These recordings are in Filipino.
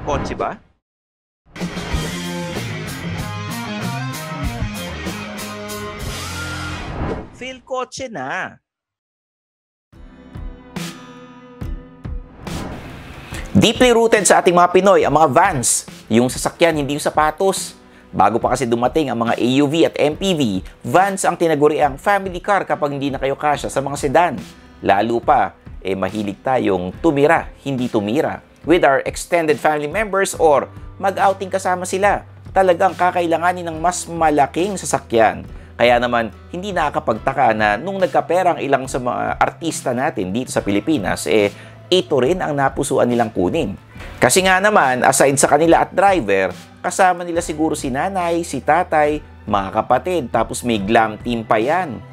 kotse ba? Feel kotse na. Deeply rooted sa ating mga Pinoy ang mga vans, yung sasakyan, hindi yung sapatos. Bago pa kasi dumating ang mga AUV at MPV, vans ang tinaguriang family car kapag hindi na kayo kasya sa mga sedan. Lalo pa, mahilig tayong tumira, hindi tumira. With our extended family members or mag-outing kasama sila, talagang kakailanganin ng mas malaking sasakyan. Kaya naman, hindi nakakapagtaka na nung nagkapera ang ilang sa mga artista natin dito sa Pilipinas, ito rin ang napusuan nilang kunin. Kasi nga naman, aside sa kanila at driver, kasama nila siguro si nanay, si tatay, mga kapatid, tapos may glam team pa yan.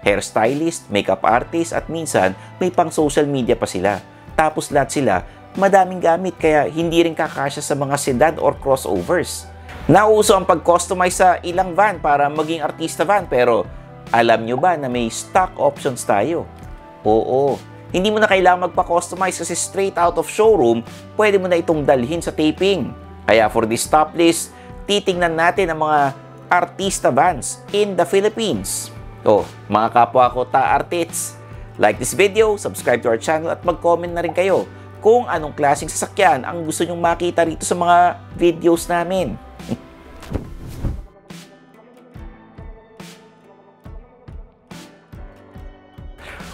Hairstylist, makeup artist, at minsan may pang social media pa sila. Tapos lahat sila, madaming gamit kaya hindi rin kakasya sa mga sedan or crossovers. Nauso ang pag-customize sa ilang van para maging artista van, pero alam nyo ba na may stock options tayo? Oo, hindi mo na kailangan magpa-customize kasi straight out of showroom, pwede mo na itong dalhin sa taping. Kaya for this top list, titingnan natin ang mga artista vans in the Philippines. Mga kapwa ko ta-artits, like this video, subscribe to our channel at mag-comment na rin kayo kung anong klaseng sasakyan ang gusto nyong makita rito sa mga videos namin.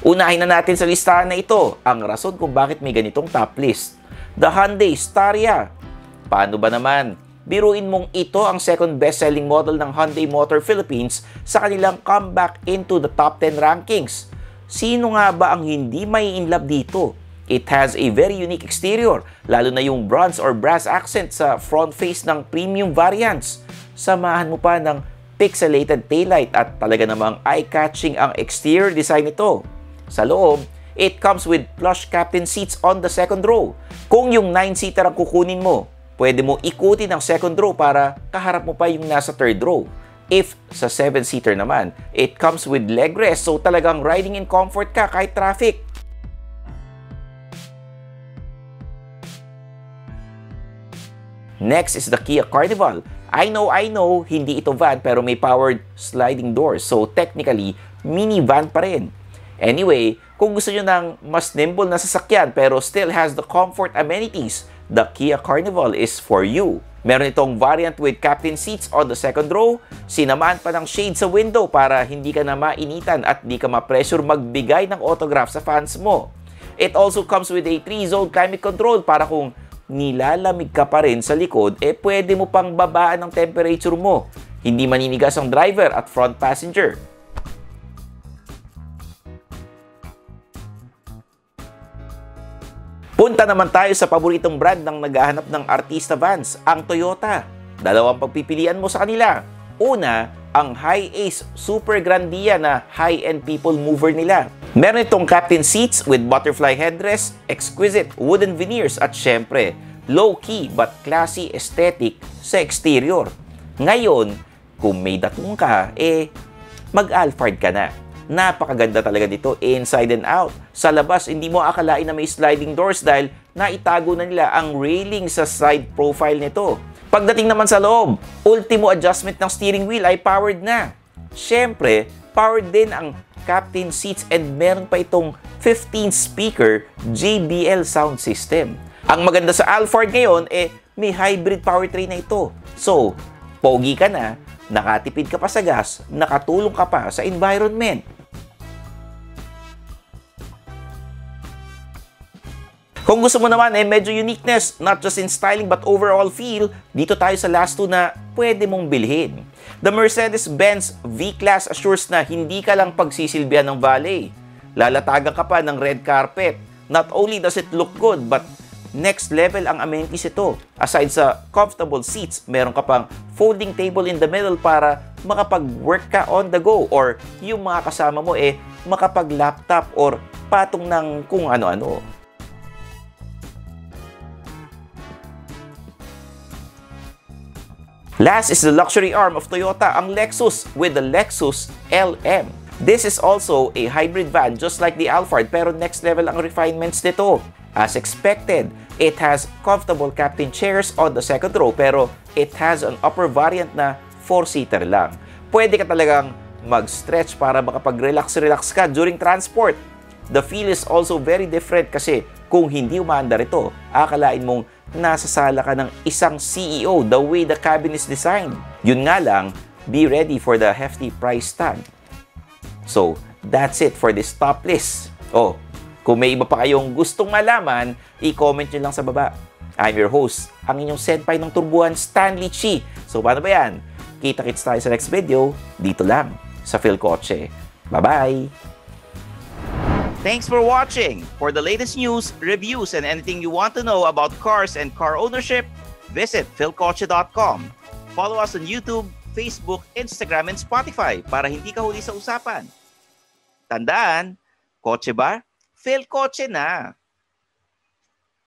Unahin na natin sa listahan na ito ang rason kung bakit may ganitong top list. The Hyundai Staria. Paano ba naman? Biruin mong ito ang second best-selling model ng Hyundai Motor Philippines sa kanilang comeback into the top 10 rankings. Sino nga ba ang hindi may in love dito? It has a very unique exterior, lalo na yung bronze or brass accent sa front face ng premium variants. Samahan mo pa ng pixelated taillight at talaga namang eye-catching ang exterior design nito. Sa loob, it comes with plush captain seats on the second row. Kung yung 9-seater ang kukunin mo, pwede mo ikutin ang second row para kaharap mo pa yung nasa third row. If sa 7-seater naman, it comes with leg rest, so talagang riding in comfort ka kahit traffic. Next is the Kia Carnival. I know, hindi ito van pero may powered sliding doors. So technically, minivan pa rin. Anyway, kung gusto nyo ng mas nimble na sasakyan pero still has the comfort amenities, the Kia Carnival is for you. Meron itong variant with captain seats on the second row, sinamaan pa ng shade sa window para hindi ka na mainitan at di ka ma-pressure magbigay ng autograph sa fans mo. It also comes with a 3-zone climate control para kung nilalamig ka pa rin sa likod, pwede mo pang babaan ang temperature mo. Hindi maninigas ang driver at front passenger. Punta naman tayo sa paboritong brand ng naghahanap ng artista vans, ang Toyota. Dalawang pagpipilian mo sa kanila. Una, ang Hi-Ace Super Grandia na high-end people mover nila. Meron itong captain seats with butterfly headrest, exquisite wooden veneers at syempre, low-key but classy aesthetic sa exterior. Ngayon, kung may datong ka, mag-Alphard ka na. Napakaganda talaga dito inside and out. Sa labas, hindi mo akalain na may sliding doors dahil naitago na nila ang railing sa side profile nito. Pagdating naman sa loob, ultimo adjustment ng steering wheel ay powered na. Syempre, powered din ang captain seats and meron pa itong 15-speaker JBL sound system. Ang maganda sa Alphard ngayon, may hybrid powertrain na ito. So, pogi ka na, nakatipid ka pa sa gas, nakatulong ka pa sa environment. Kung gusto mo naman medyo uniqueness, not just in styling but overall feel, dito tayo sa last two na pwede mong bilhin. The Mercedes-Benz V-Class assures na hindi ka lang pagsisilbihan ng valet. Lalatagan ka pa ng red carpet. Not only does it look good, but next level ang amenities ito. Aside sa comfortable seats, meron ka pang folding table in the middle para makapag-work ka on the go or yung mga kasama mo makapag-laptop or patong ng kung ano-ano. Last is the luxury arm of Toyota, ang Lexus with the Lexus LM. This is also a hybrid van just like the Alphard pero next level ang refinements nito. As expected, it has comfortable captain chairs on the second row pero it has an upper variant na 4-seater lang. Pwede ka talagang mag-stretch para makapag-relax ka during transport. The feel is also very different kasi kung hindi umaandar ito, akalain mong nasa sala ka ng isang CEO the way the cabin is designed. Yun nga lang, be ready for the hefty price tag. So, that's it for this top list. Oh, kung may iba pa kayong gustong malaman, i-comment nyo lang sa baba. I'm your host, ang inyong senpai ng turbuhan, Stanley Chi. So, paano ba yan? Kita-kits tayo sa next video, dito lang, sa PhilKotse. Bye-bye! Thanks for watching! For the latest news, reviews, and anything you want to know about cars and car ownership, visit philkotse.com. Follow us on YouTube, Facebook, Instagram, and Spotify para hindi ka huli sa usapan. Tandaan, kotse ba? PhilKotse na!